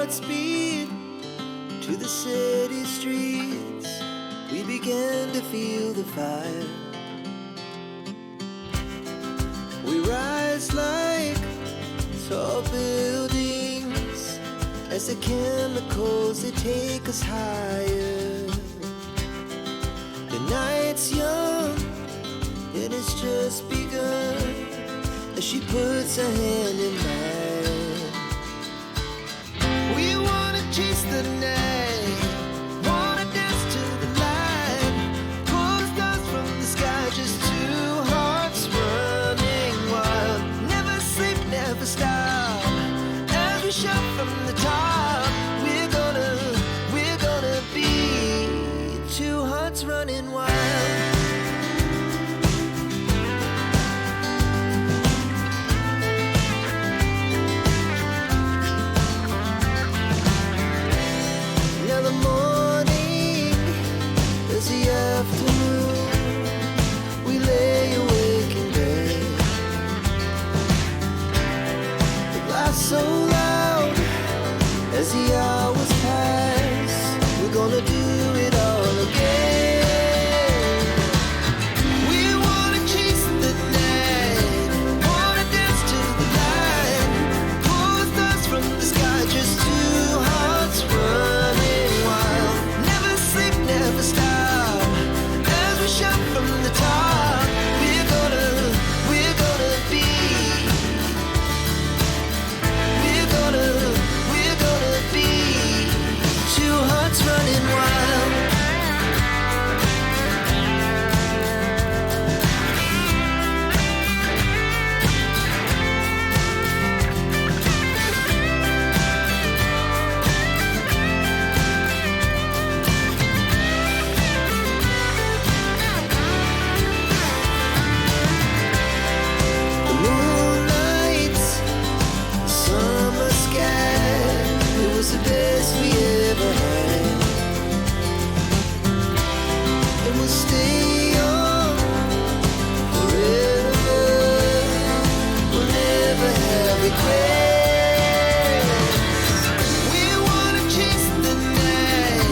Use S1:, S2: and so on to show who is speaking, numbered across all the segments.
S1: Godspeed to the city streets. We began to feel the fire. We rise like tall buildings as the chemicals, they take us higher. The night's young and it's just begun as she puts her hand in mine. We wanna chase the night, wanna dance to the light, pull the stars from the sky, just two hearts running wild. Never sleep, never stop, as we shout from the top. We're gonna be two hearts running wild. Now the morning is the afternoon. We lay awake in bed. The laugh so loud as the hours pass. We're gonna do it all again. We wanna chase the night, wanna dance to the light, pull the stars from the sky, just two hearts running wild. Never sleep, never stop, as we shout from the top. We're gonna be, we're gonna be two hearts running wild. The moonlight, summer sky, it was the best we ever had. And we'll stay on forever. We'll never have regrets. We wanna chase the night,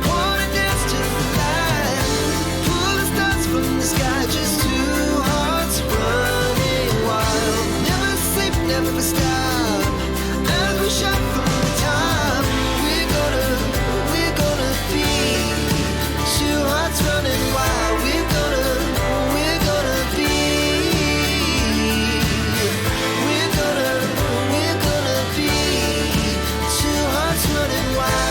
S1: wanna dance to the light, pull the stars from the sky, just two hearts running wild. Never sleep, never stop, as we shout from the top. We're gonna be two hearts running wild. We're gonna be, we're gonna be two hearts running wild.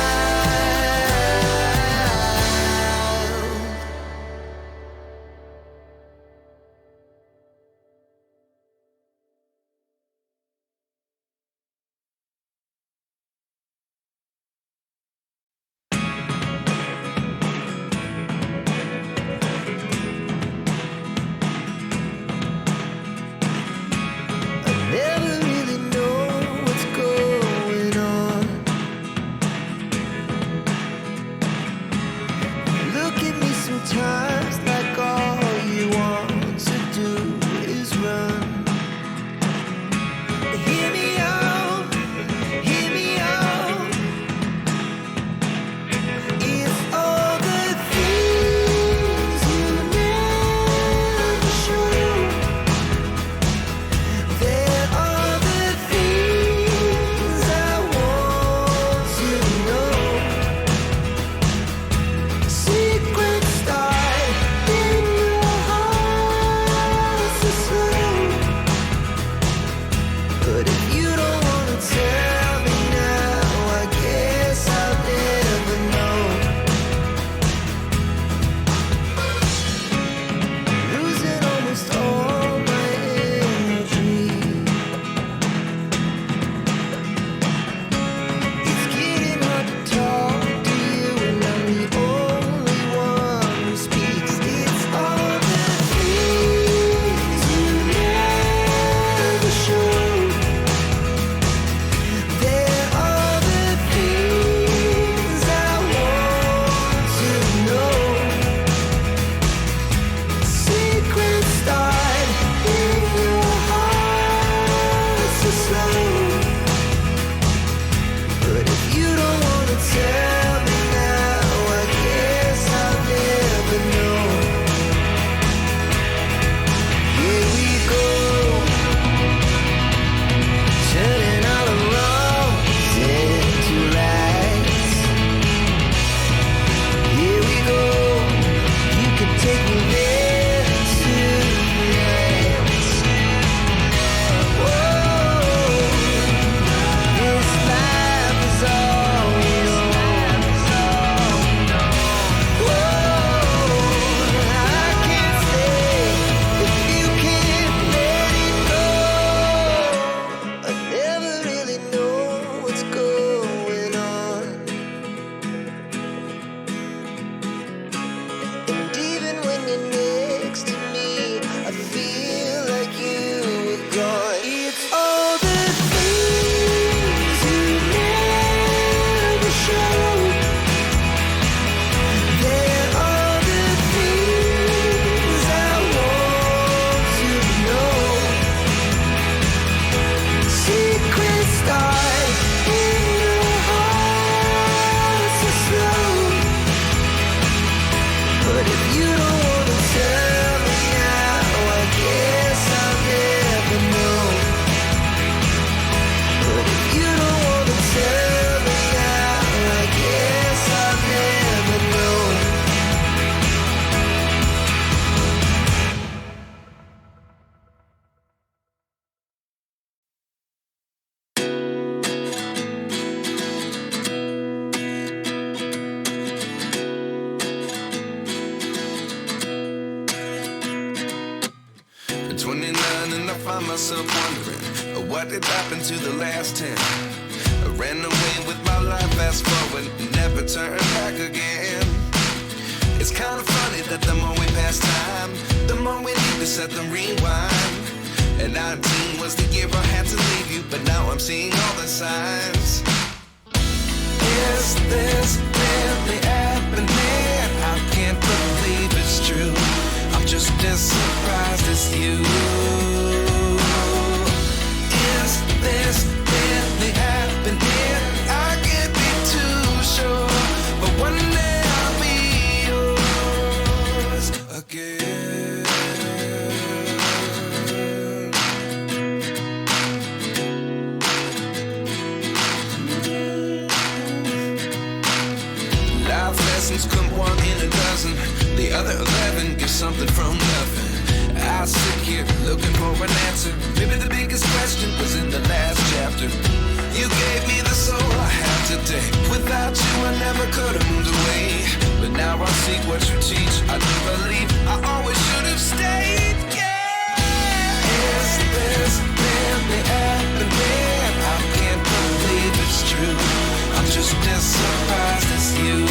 S2: what did happen to the last 10? I ran away with my life, fast forward, never turn back again. It's kind of funny that the more we pass time, the more we need to set them rewind. And 19 was the year I had to leave you, but now I'm seeing all the signs. Is this really happening? I can't believe it's true. I'm just as surprised as you. Is this really happening? I can't be too sure, but one day I'll be yours again. Life lessons come one in a dozen. The other 11 give something from nothing. I sit here looking for an answer. Maybe the biggest question was in the last chapter. You gave me the soul I have today. Without you I never could have moved away. But now I see what you teach. I do believe I always should have stayed. Yeah. Is this really happening? I can't believe it's true. I'm just as surprised as you.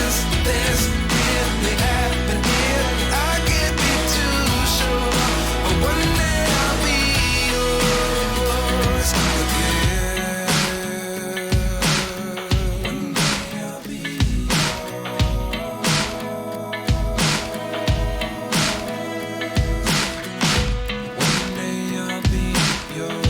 S2: Is this really happening? I can't be too sure, but one day I'll be yours again. One day I'll be yours. One day I'll be yours.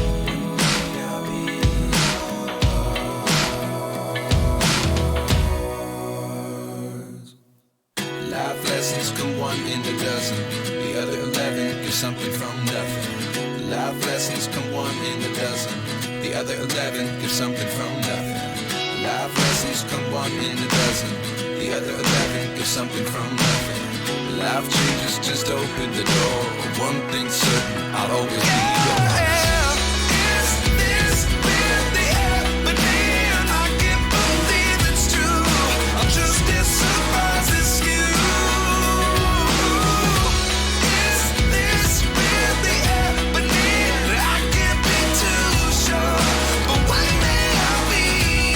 S2: Life lessons come one in a dozen. The other 11 give something from nothing. Life lessons come one in a dozen. The other 11 give something from nothing. Life lessons come one in a dozen. The other 11 give something from nothing. Life changes just open the door. One thing's certain, I'll always be yours. Is this really happening? I can't believe it's true. I'm just as surprised as you. Is this really happening? I can't be too sure, but one day I'll be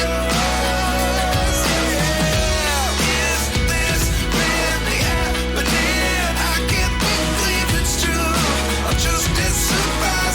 S2: yours. Yeah. Is this really happening? I can't believe it's true. I'm just as surprised.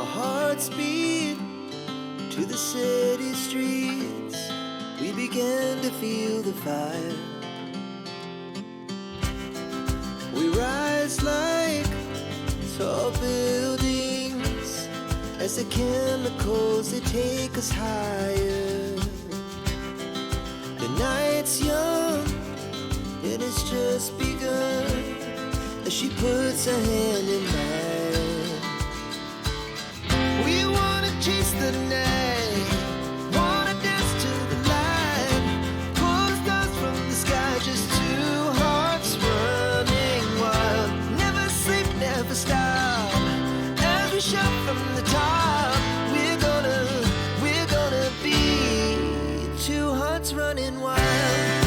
S1: hearts beat to the city streets. We began to feel the fire. We rise like tall buildings as the chemicals, they take us higher. The night's young, it has just begun as she puts her hand in mine. We wanna chase the night, wanna dance to the light, pull the stars from the sky, just two hearts running wild. Never sleep, never stop, as we shout from the top. We're gonna be two hearts running wild.